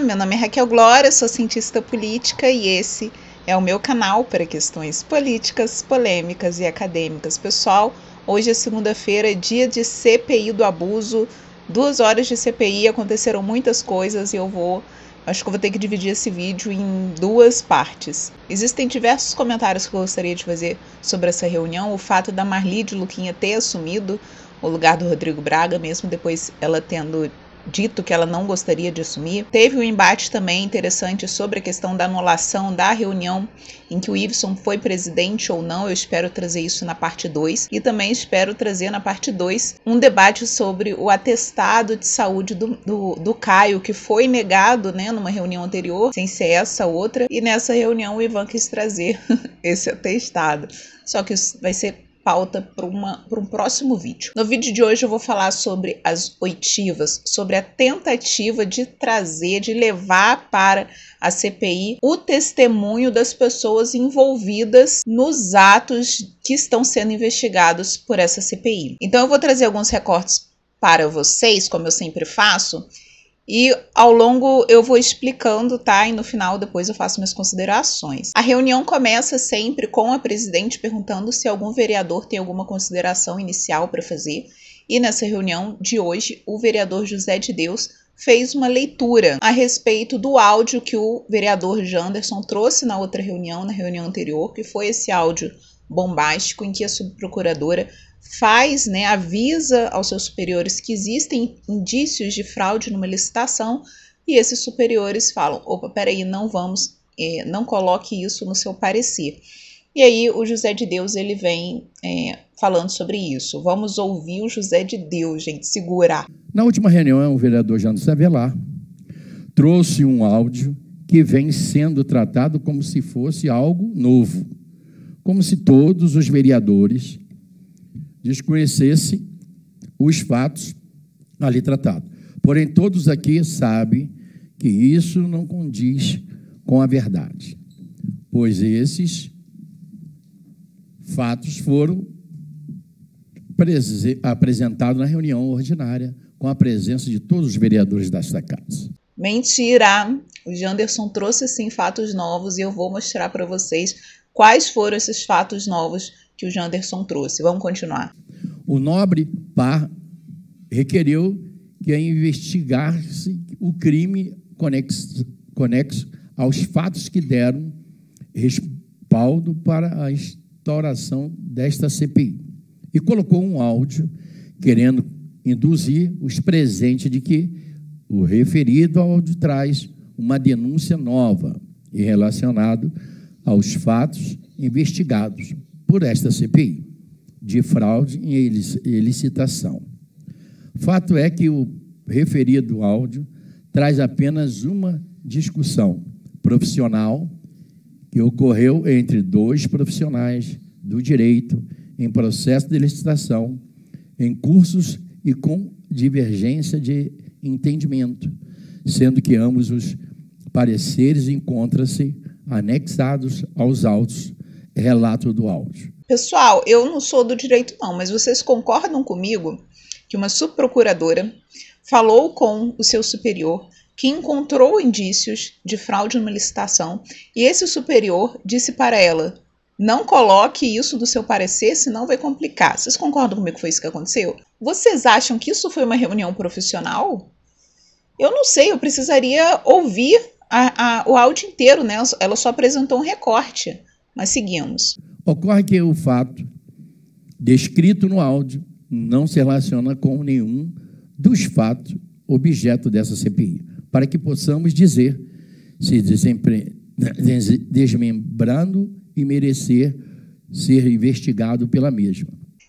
meu nome é Raquel Glória, sou cientista política e esse é o meu canal para questões políticas, polêmicas e acadêmicas. Pessoal, hoje é segunda-feira, dia de CPI do abuso, 2 horas de CPI, aconteceram muitas coisas e acho que eu vou ter que dividir esse vídeo em 2 partes. Existem diversos comentários que eu gostaria de fazer sobre essa reunião, o fato da Marli de Luquinha ter assumido o lugar do Rodrigo Braga, mesmo depois ela tendo dito que ela não gostaria de assumir. Teve um embate também interessante sobre a questão da anulação da reunião em que o Iveson foi presidente ou não. Eu espero trazer isso na parte 2 e também espero trazer na parte 2 um debate sobre o atestado de saúde do Caio, que foi negado, né, numa reunião anterior, sem ser essa outra, e nessa reunião o Ivan quis trazer esse atestado. Só que isso vai ser pauta para um próximo vídeo. No vídeo de hoje eu vou falar sobre as oitivas, sobre a tentativa de levar para a CPI o testemunho das pessoas envolvidas nos atos que estão sendo investigados por essa CPI. Então eu vou trazer alguns recortes para vocês, como eu sempre faço, e ao longo eu vou explicando, tá? E no final depois eu faço minhas considerações. A reunião começa sempre com a presidente perguntando se algum vereador tem alguma consideração inicial para fazer. E nessa reunião de hoje, o vereador José de Deus fez uma leitura a respeito do áudio que o vereador Janderson trouxe na outra reunião, na reunião anterior, que foi esse áudio bombástico em que a subprocuradora avisa aos seus superiores que existem indícios de fraude numa licitação e esses superiores falam, opa, peraí, não coloque isso no seu parecer. E aí o José de Deus ele vem falando sobre isso. Vamos ouvir o José de Deus, gente, segurar. Na última reunião, o vereador Janderson Avelar trouxe um áudio que vem sendo tratado como se fosse algo novo, como se todos os vereadores desconhecessem os fatos ali tratados. Porém, todos aqui sabem que isso não condiz com a verdade, pois esses fatos foram apresentados na reunião ordinária com a presença de todos os vereadores desta casa. Mentira! O Janderson trouxe, sim, fatos novos e eu vou mostrar para vocês quais foram esses fatos novos que o Janderson trouxe. Vamos continuar. O nobre par requereu que investigasse o crime conexo aos fatos que deram respaldo para a instauração desta CPI. E colocou um áudio querendo induzir os presentes de que o referido áudio traz uma denúncia nova e relacionado aos fatos investigados por esta CPI, de fraude em licitação. Fato é que o referido áudio traz apenas uma discussão profissional que ocorreu entre 2 profissionais do direito em processo de licitação, em cursos e com divergência de entendimento, sendo que ambos os pareceres encontram-se anexados aos autos, relato do áudio. Pessoal, eu não sou do direito não, mas vocês concordam comigo que uma subprocuradora falou com o seu superior que encontrou indícios de fraude numa licitação e esse superior disse para ela, não coloque isso do seu parecer, senão vai complicar. Vocês concordam comigo que foi isso que aconteceu? Vocês acham que isso foi uma reunião profissional? Eu não sei, eu precisaria ouvir o áudio inteiro, né? Ela só apresentou um recorte, mas seguimos. Ocorre que o fato descrito no áudio não se relaciona com nenhum dos fatos objeto dessa CPI, para que possamos dizer se desmembrando e merecer ser investigado pela mesma.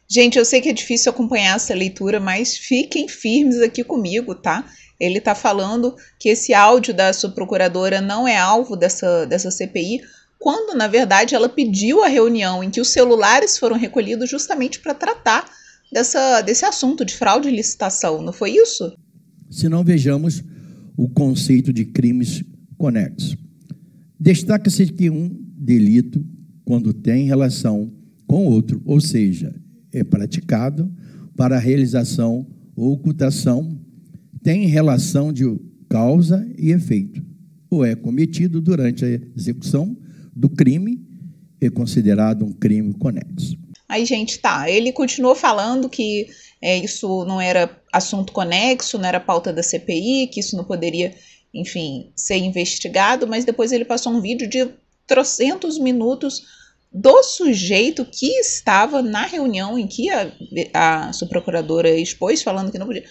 Gente, eu sei que é difícil acompanhar essa leitura, mas fiquem firmes aqui comigo, tá? Ele está falando que esse áudio da subprocuradora não é alvo dessa CPI, quando, na verdade, ela pediu a reunião em que os celulares foram recolhidos justamente para tratar desse assunto de fraude e licitação. Não foi isso? Se não, vejamos o conceito de crimes conexos. Destaca-se que um delito, quando tem relação com outro, ou seja, é praticado para a realização ou ocultação, tem relação de causa e efeito, ou é cometido durante a execução do crime e considerado um crime conexo. Aí, gente, tá, ele continuou falando que isso não era assunto conexo, não era pauta da CPI, que isso não poderia, enfim, ser investigado, mas depois ele passou um vídeo de 300 minutos do sujeito que estava na reunião em que a subprocuradora expôs, falando que não podia.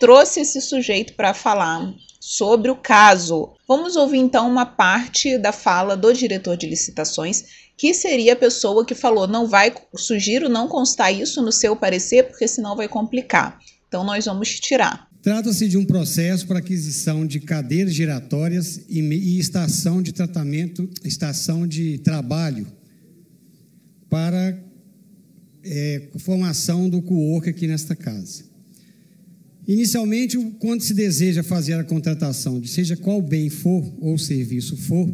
Trouxe esse sujeito para falar sobre o caso. Vamos ouvir então uma parte da fala do diretor de licitações, que seria a pessoa que falou: sugiro não constar isso no seu parecer, porque senão vai complicar. Então nós vamos tirar. Trata-se de um processo para aquisição de cadeiras giratórias e estação de tratamento, estação de trabalho para formação do coworker aqui nesta casa. Inicialmente, quando se deseja fazer a contratação de seja qual bem for ou serviço for,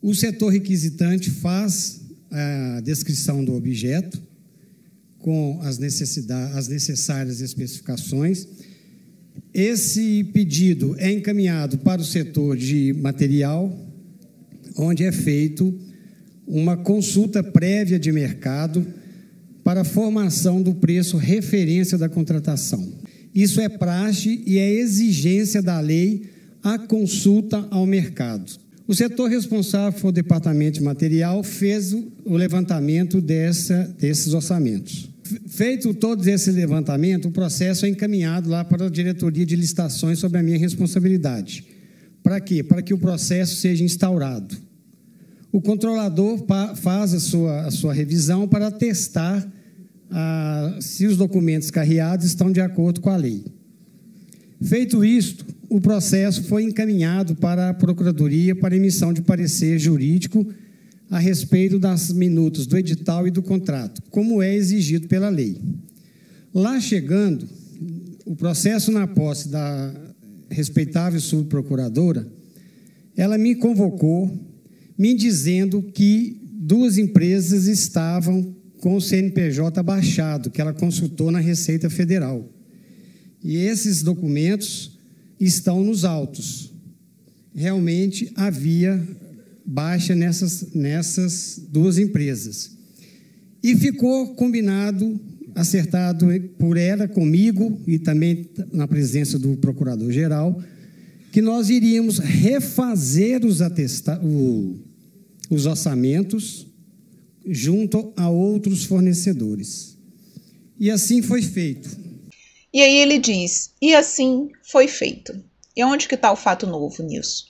o setor requisitante faz a descrição do objeto com as necessárias especificações. Esse pedido é encaminhado para o setor de material, onde é feito uma consulta prévia de mercado para a formação do preço referência da contratação. Isso é praxe e é exigência da lei a consulta ao mercado. O setor responsável pelo departamento de material fez o levantamento desses orçamentos. Feito todo esse levantamento, o processo é encaminhado lá para a diretoria de licitações sob a minha responsabilidade. Para quê? Para que o processo seja instaurado. O controlador faz a sua revisão para testar se os documentos carreados estão de acordo com a lei. Feito isto, o processo foi encaminhado para a Procuradoria para emissão de parecer jurídico a respeito das minutas do edital e do contrato, como é exigido pela lei. Lá chegando, o processo na posse da respeitável subprocuradora, ela me convocou, me dizendo que 2 empresas estavam com o CNPJ baixado, que ela consultou na Receita Federal. E esses documentos estão nos autos. Realmente havia baixa nessas 2 empresas. E ficou combinado, acertado por ela, comigo e também na presença do Procurador-Geral, que nós iríamos refazer os orçamentos junto a outros fornecedores. E assim foi feito. E aí ele diz, e assim foi feito. E onde que está o fato novo nisso?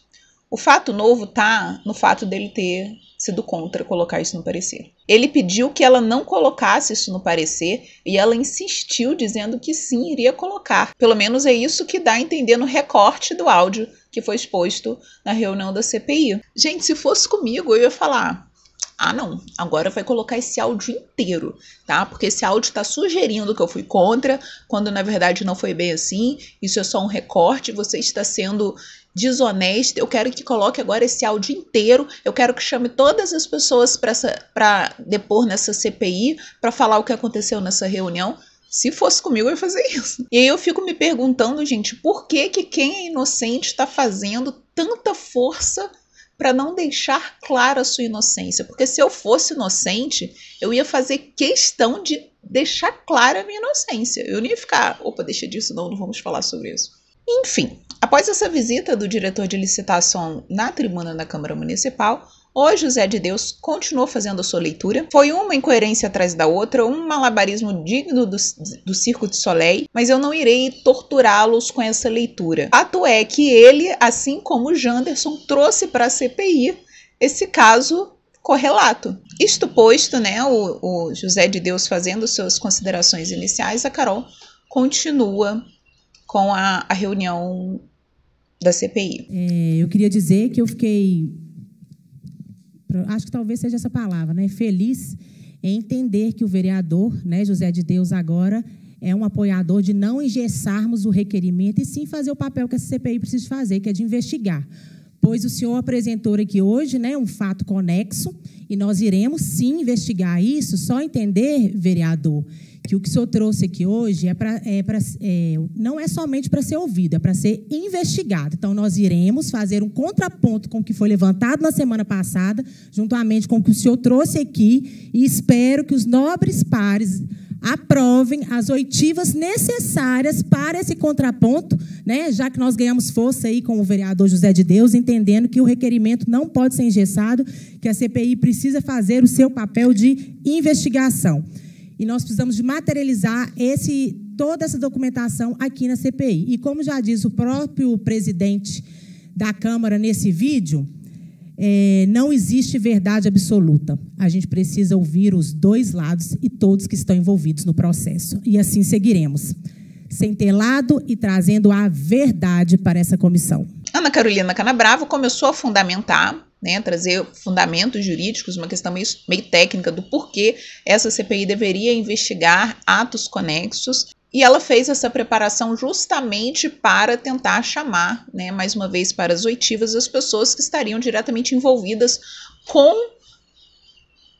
O fato novo está no fato dele ter sido contra colocar isso no parecer. Ele pediu que ela não colocasse isso no parecer e ela insistiu dizendo que sim, iria colocar. Pelo menos é isso que dá a entender no recorte do áudio que foi exposto na reunião da CPI. Gente, se fosse comigo, eu ia falar: ah, não, agora vai colocar esse áudio inteiro, tá? Porque esse áudio está sugerindo que eu fui contra, quando na verdade não foi bem assim, isso é só um recorte, você está sendo desonesto, eu quero que coloque agora esse áudio inteiro, eu quero que chame todas as pessoas para depor nessa CPI, para falar o que aconteceu nessa reunião. Se fosse comigo, eu ia fazer isso. E aí eu fico me perguntando, gente, por que quem é inocente está fazendo tanta força para não deixar clara a sua inocência? Porque se eu fosse inocente, eu ia fazer questão de deixar clara a minha inocência. Eu não ia ficar, opa, deixa disso, não vamos falar sobre isso. Enfim, após essa visita do diretor de licitação na tribuna da Câmara Municipal, o José de Deus continuou fazendo a sua leitura. Foi uma incoerência atrás da outra, um malabarismo digno do Circo de Soleil, mas eu não irei torturá-los com essa leitura. Fato é que ele, assim como o Janderson, trouxe para a CPI esse caso correlato. Isto posto, né, o José de Deus fazendo suas considerações iniciais, a Carol continua com a reunião da CPI. Eu queria dizer que eu fiquei, acho que talvez seja essa palavra, né, feliz em entender que o vereador, né, José de Deus, agora é um apoiador de não engessarmos o requerimento e sim fazer o papel que essa CPI precisa fazer, que é de investigar. pois o senhor apresentou aqui hoje, né, um fato conexo, e nós iremos, sim, investigar isso. Só entender, vereador, que o que o senhor trouxe aqui hoje não é somente para ser ouvido, é para ser investigado. Então, nós iremos fazer um contraponto com o que foi levantado na semana passada, juntamente com o que o senhor trouxe aqui, e espero que os nobres pares aprovem as oitivas necessárias para esse contraponto, né, já que nós ganhamos força aí com o vereador José de Deus, entendendo que o requerimento não pode ser engessado, que a CPI precisa fazer o seu papel de investigação. E nós precisamos de materializar toda essa documentação aqui na CPI. E como já diz o próprio presidente da Câmara nesse vídeo, não existe verdade absoluta. A gente precisa ouvir os dois lados e todos que estão envolvidos no processo. E assim seguiremos, sem ter lado e trazendo a verdade para essa comissão. Ana Carolina Canabrava começou a fundamentar, né, trazer fundamentos jurídicos, uma questão meio técnica do porquê essa CPI deveria investigar atos conexos. E ela fez essa preparação justamente para tentar chamar, né, mais uma vez, para as oitivas as pessoas que estariam diretamente envolvidas com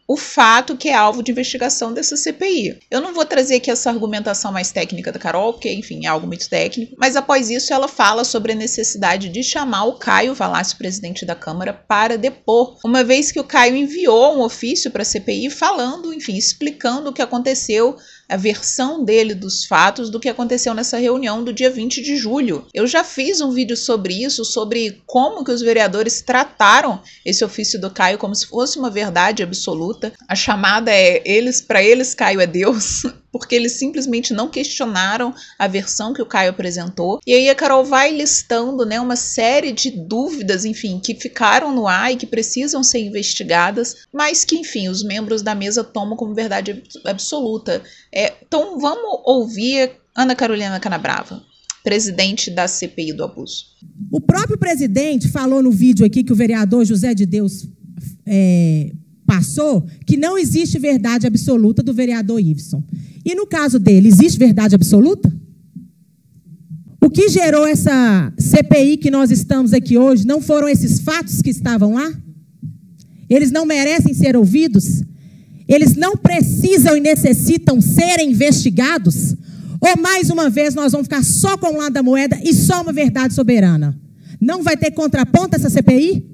o fato que é alvo de investigação dessa CPI. Eu não vou trazer aqui essa argumentação mais técnica da Carol, porque, enfim, é algo muito técnico, mas após isso ela fala sobre a necessidade de chamar o Caio Vallassi, presidente da Câmara, para depor, uma vez que o Caio enviou um ofício para a CPI falando, enfim, explicando o que aconteceu, a versão dele dos fatos do que aconteceu nessa reunião do dia 20 de julho. Eu já fiz um vídeo sobre isso, sobre como que os vereadores trataram esse ofício do Caio como se fosse uma verdade absoluta. A chamada é para eles Caio é Deus, porque eles simplesmente não questionaram a versão que o Caio apresentou. E aí a Carol vai listando, né, uma série de dúvidas, enfim, que ficaram no ar e que precisam ser investigadas, mas que, enfim, os membros da mesa tomam como verdade absoluta. Então vamos ouvir Ana Carolina Canabrava, presidente da CPI do abuso. O próprio presidente falou no vídeo aqui que o vereador José de Deus passou, que não existe verdade absoluta do vereador Iveson. E no caso dele, existe verdade absoluta? O que gerou essa CPI que nós estamos aqui hoje não foram esses fatos que estavam lá? Eles não merecem ser ouvidos? Eles não precisam e necessitam ser investigados? Ou, mais uma vez, nós vamos ficar só com o lado da moeda e só uma verdade soberana? Não vai ter contraponto essa CPI?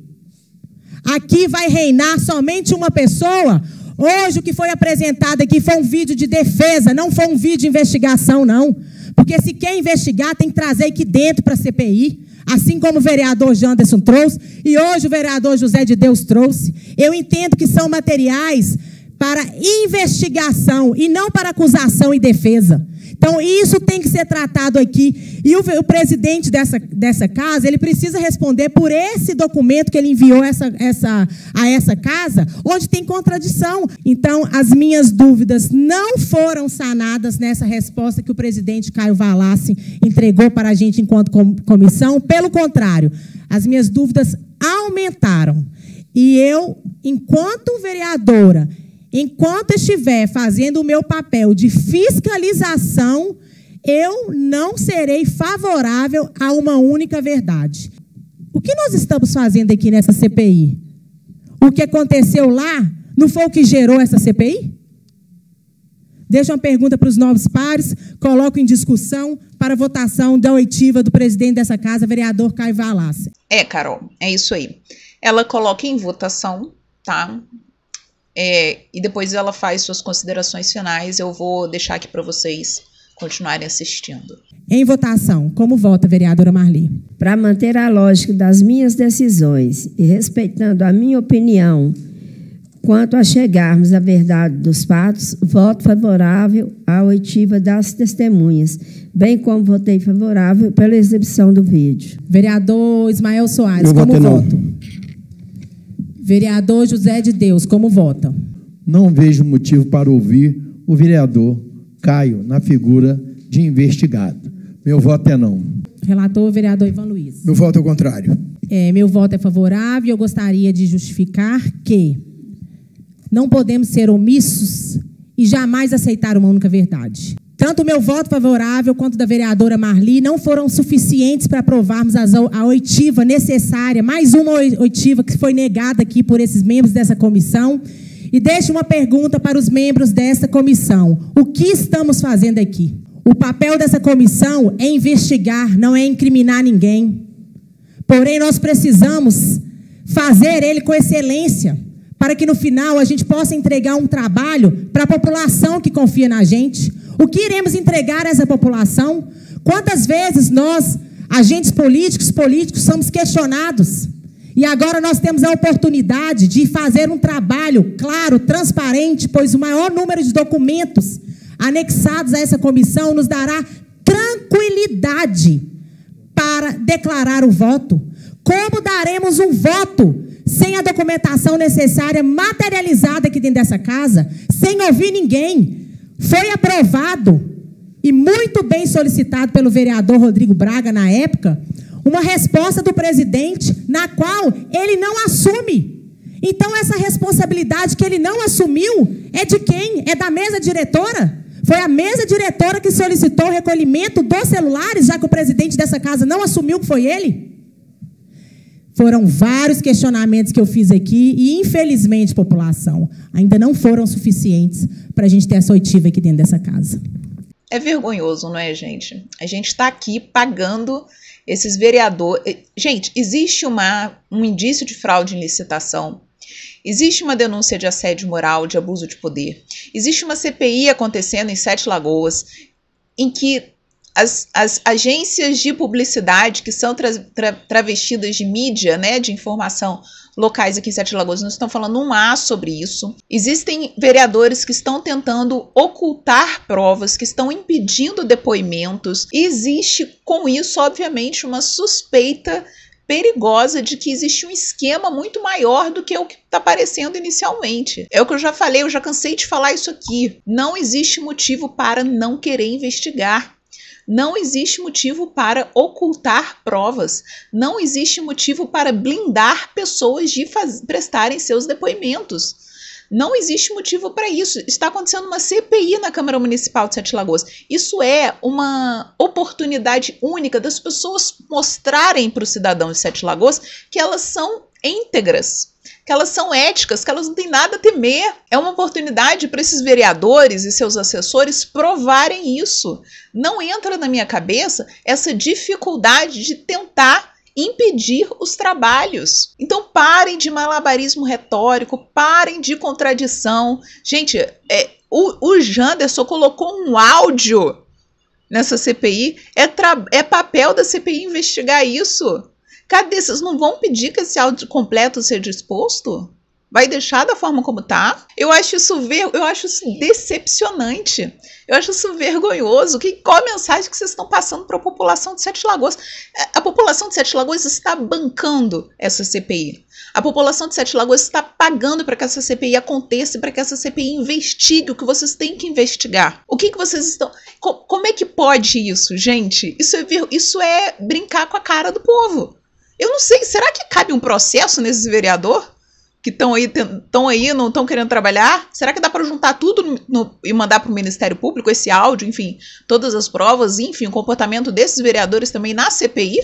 Aqui vai reinar somente uma pessoa. Hoje o que foi apresentado aqui foi um vídeo de defesa, não foi um vídeo de investigação, não. Porque se quer investigar, tem que trazer aqui dentro para a CPI. Assim como o vereador Janderson trouxe, e hoje o vereador José de Deus trouxe. Eu entendo que são materiais para investigação e não para acusação e defesa. Então, isso tem que ser tratado aqui. E o presidente dessa casa, ele precisa responder por esse documento que ele enviou a essa casa, onde tem contradição. Então, as minhas dúvidas não foram sanadas nessa resposta que o presidente Caio Vallassi entregou para a gente enquanto comissão. Pelo contrário, as minhas dúvidas aumentaram. E eu, enquanto vereadora, enquanto estiver fazendo o meu papel de fiscalização, eu não serei favorável a uma única verdade. O que nós estamos fazendo aqui nessa CPI? O que aconteceu lá não foi o que gerou essa CPI? Deixo uma pergunta para os novos pares, coloco em discussão para votação da oitiva do presidente dessa casa, vereador Caio Vallassi. Carol, é isso aí. Ela coloca em votação, tá? E depois ela faz suas considerações finais. Eu vou deixar aqui para vocês continuarem assistindo. Em votação, como vota, vereadora Marli? Para manter a lógica das minhas decisões e respeitando a minha opinião quanto a chegarmos à verdade dos fatos, voto favorável à oitiva das testemunhas, bem como votei favorável pela exibição do vídeo. Vereador Ismael Soares, como voto? Vereador José de Deus, como vota? Não vejo motivo para ouvir o vereador Caio na figura de investigado. Meu voto é não. Relator, vereador Ivan Luiz. Meu voto é o contrário. Meu voto é favorável. Eu gostaria de justificar que não podemos ser omissos e jamais aceitar uma única verdade. Tanto o meu voto favorável quanto da vereadora Marli não foram suficientes para aprovarmos a oitiva necessária, mais uma oitiva que foi negada aqui por esses membros dessa comissão. E deixo uma pergunta para os membros dessa comissão. O que estamos fazendo aqui? O papel dessa comissão é investigar, não é incriminar ninguém. Porém, nós precisamos fazer ele com excelência, para que no final a gente possa entregar um trabalho para a população que confia na gente. O que iremos entregar a essa população? Quantas vezes nós, agentes políticos, somos questionados? E agora nós temos a oportunidade de fazer um trabalho claro, transparente, pois o maior número de documentos anexados a essa comissão nos dará tranquilidade para declarar o voto. Como daremos um voto sem a documentação necessária materializada aqui dentro dessa casa, sem ouvir ninguém? Foi aprovado e muito bem solicitado pelo vereador Rodrigo Braga na época, uma resposta do presidente na qual ele não assume. Então, essa responsabilidade que ele não assumiu é de quem? É da mesa diretora? Foi a mesa diretora que solicitou o recolhimento dos celulares, já que o presidente dessa casa não assumiu que foi ele? Foram vários questionamentos que eu fiz aqui e, infelizmente, população, ainda não foram suficientes para a gente ter essa oitiva aqui dentro dessa casa. É vergonhoso, não é, gente? A gente está aqui pagando esses vereadores. Gente, existe um indício de fraude em licitação. Existe uma denúncia de assédio moral, de abuso de poder. Existe uma CPI acontecendo em Sete Lagoas, em que as agências de publicidade, que são travestidas de mídia, né, de informação locais aqui em Sete Lagoas, não estão falando um A sobre isso. Existem vereadores que estão tentando ocultar provas, que estão impedindo depoimentos. E existe, com isso, obviamente, uma suspeita perigosa de que existe um esquema muito maior do que o que está aparecendo inicialmente. É o que eu já falei, eu já cansei de falar isso aqui. Não existe motivo para não querer investigar. Não existe motivo para ocultar provas. Não existe motivo para blindar pessoas de prestarem seus depoimentos. Não existe motivo para isso. Está acontecendo uma CPI na Câmara Municipal de Sete Lagoas. Isso é uma oportunidade única das pessoas mostrarem para o cidadão de Sete Lagoas que elas são íntegras, que elas são éticas, que elas não têm nada a temer. É uma oportunidade para esses vereadores e seus assessores provarem isso. Não entra na minha cabeça essa dificuldade de tentar impedir os trabalhos. Então parem de malabarismo retórico, parem de contradição. Gente, o Janderson colocou um áudio nessa CPI, é papel da CPI investigar isso. Cadê? Vocês não vão pedir que esse áudio completo seja exposto? Vai deixar da forma como tá? Eu acho isso decepcionante. Eu acho isso vergonhoso. Qual a mensagem que vocês estão passando para a população de Sete Lagoas? A população de Sete Lagoas está bancando essa CPI. A população de Sete Lagoas está pagando para que essa CPI aconteça, para que essa CPI investigue o que vocês têm que investigar. O que vocês estão... Como é que pode isso, gente? Isso é brincar com a cara do povo. Eu não sei, será que cabe um processo nesse vereador? Que estão aí, não estão querendo trabalhar? Será que dá para juntar tudo e mandar para o Ministério Público, esse áudio, enfim, todas as provas, enfim, o comportamento desses vereadores também na CPI?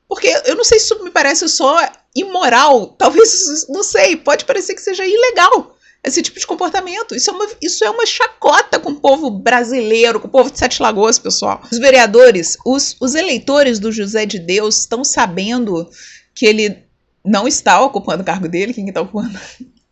Porque eu não sei se isso me parece só imoral, talvez, não sei, pode parecer que seja ilegal esse tipo de comportamento. Isso é uma chacota com o povo brasileiro, com o povo de Sete Lagoas, pessoal. Os vereadores, os eleitores do José de Deus estão sabendo que ele não está ocupando o cargo dele, quem está ocupando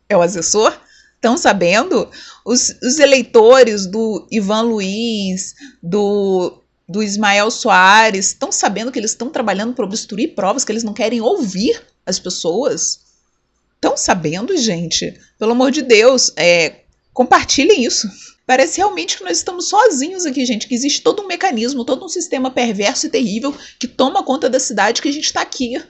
é o assessor, estão sabendo. Os eleitores do Ivan Luiz, do Ismael Soares, estão sabendo que eles estão trabalhando para obstruir provas, que eles não querem ouvir as pessoas. Estão sabendo, gente? Pelo amor de Deus, compartilhem isso. Parece realmente que nós estamos sozinhos aqui, gente, que existe todo um mecanismo, todo um sistema perverso e terrível que toma conta da cidade, que a gente está aqui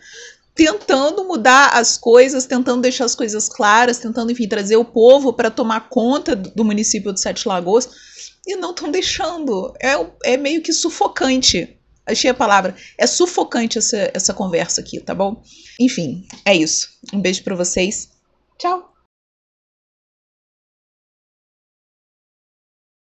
tentando mudar as coisas, tentando deixar as coisas claras, tentando, enfim, trazer o povo para tomar conta do município de Sete Lagoas, e não estão deixando. É meio que sufocante. Achei a palavra. É sufocante essa conversa aqui, tá bom? Enfim, é isso. Um beijo para vocês. Tchau!